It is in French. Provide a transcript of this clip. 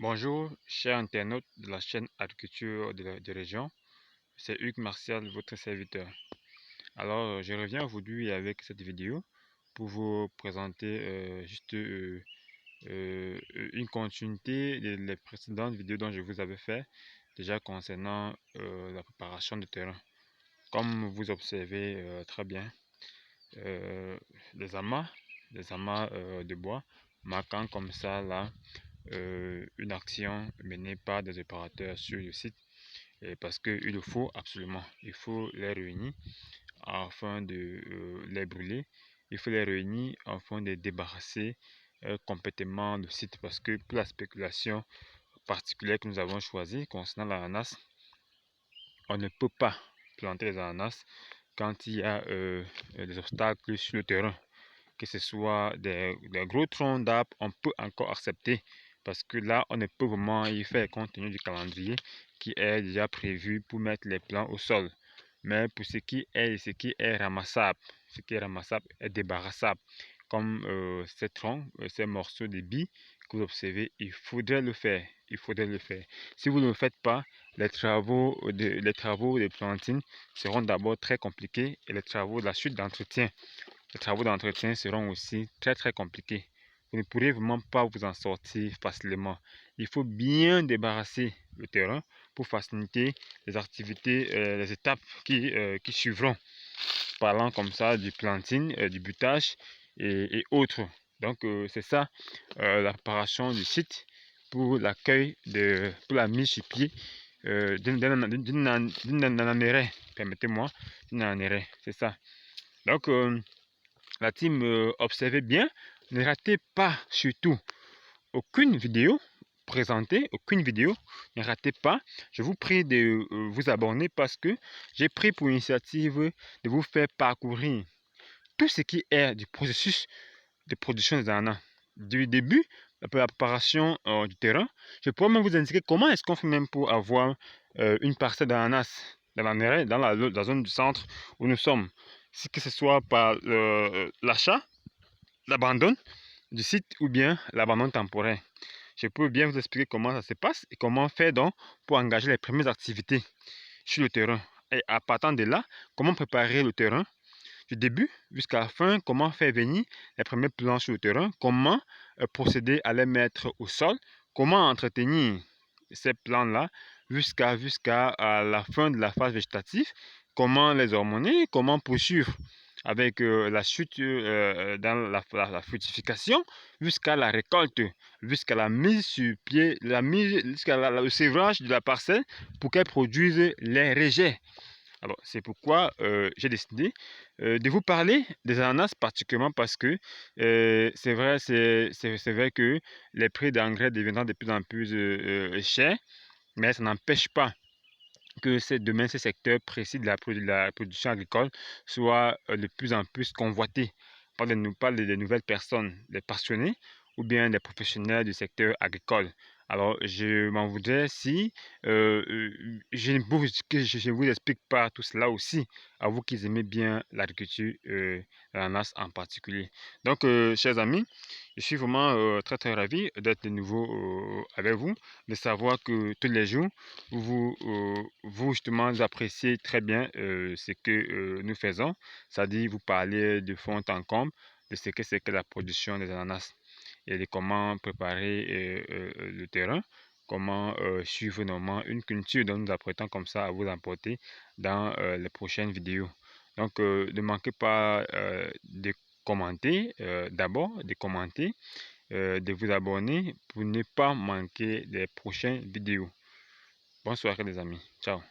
Bonjour, chers internautes de la chaîne Agriculture de région, c'est Hugues Martial, votre serviteur. Alors, je reviens aujourd'hui avec cette vidéo pour vous présenter une continuité des précédentes vidéos dont je vous avais fait déjà concernant la préparation de terrain. Comme vous observez très bien, euh, les amas, de bois marquant comme ça là une action menée par des opérateurs sur le site parce qu'il le faut absolument. Il faut les réunir afin de les brûler. Il faut les réunir afin de débarrasser complètement le site parce que pour la spéculation particulière que nous avons choisie concernant l'ananas, on ne peut pas planter les ananas quand il y a des obstacles sur le terrain. Que ce soit des gros troncs d'arbres, on peut encore accepter parce que là, on ne peut vraiment y faire compte tenu du calendrier qui est déjà prévu pour mettre les plants au sol. Mais pour ce qui est ramassable, est débarrassable, comme ces troncs, ces morceaux de billes que vous observez, il faudrait le faire. Il faudrait le faire. Si vous ne le faites pas, les travaux de plantine seront d'abord très compliqués et les travaux de la suite d'entretien seront aussi très compliqués. Vous ne pourrez vraiment pas vous en sortir facilement. Il faut bien débarrasser le terrain pour faciliter les activités, les étapes qui suivront. Parlant comme ça du planting, du butage et autres. Donc c'est ça la préparation du site pour l'accueil, pour la mise sur pied d'une ananéraie. Permettez-moi, d'une ananéraie, c'est ça. Donc la team, observez bien, ne ratez pas surtout aucune vidéo présentée, aucune vidéo, ne ratez pas. Je vous prie de vous abonner parce que j'ai pris pour initiative de vous faire parcourir tout ce qui est du processus de production des ananas. Du début, la préparation du terrain, je pourrais même vous indiquer comment est-ce qu'on fait même pour avoir une parcelle d'ananas dans la zone du centre où nous sommes. Si que ce soit par l'achat, l'abandon du site ou bien l'abandon temporaire. Je peux bien vous expliquer comment ça se passe et comment faire donc pour engager les premières activités sur le terrain. Et à partir de là, comment préparer le terrain du début jusqu'à la fin, comment faire venir les premiers plants sur le terrain, comment procéder à les mettre au sol, comment entretenir ces plants-là jusqu'à la fin de la phase végétative, comment les hormoner, comment poursuivre avec la chute dans la fructification jusqu'à la récolte, jusqu'à la mise sur pied, jusqu'à le sévrage de la parcelle pour qu'elle produise les rejets. Alors, c'est pourquoi j'ai décidé de vous parler des ananas particulièrement parce que c'est vrai que les prix d'engrais deviendront de plus en plus chers, mais ça n'empêche pas que demain, ce secteur précis de la production agricole soit de plus en plus convoité par des nouvelles personnes, des passionnés ou bien des professionnels du secteur agricole. Alors, je m'en voudrais si je ne vous explique pas tout cela aussi, à vous qui aimez bien l'agriculture, l'ananas en particulier. Donc, chers amis, je suis vraiment très ravi d'être de nouveau avec vous, de savoir que tous les jours, vous justement appréciez très bien ce que nous faisons, c'est-à-dire vous parlez de fond en comble de ce que c'est que la production des ananas et de comment préparer le terrain, comment suivre normalement une culture dont nous apprêtons comme ça à vous apporter dans les prochaines vidéos. Donc ne manquez pas de commenter, d'abord de commenter, de vous abonner pour ne pas manquer les prochaines vidéos. Bonne soirée les amis. Ciao.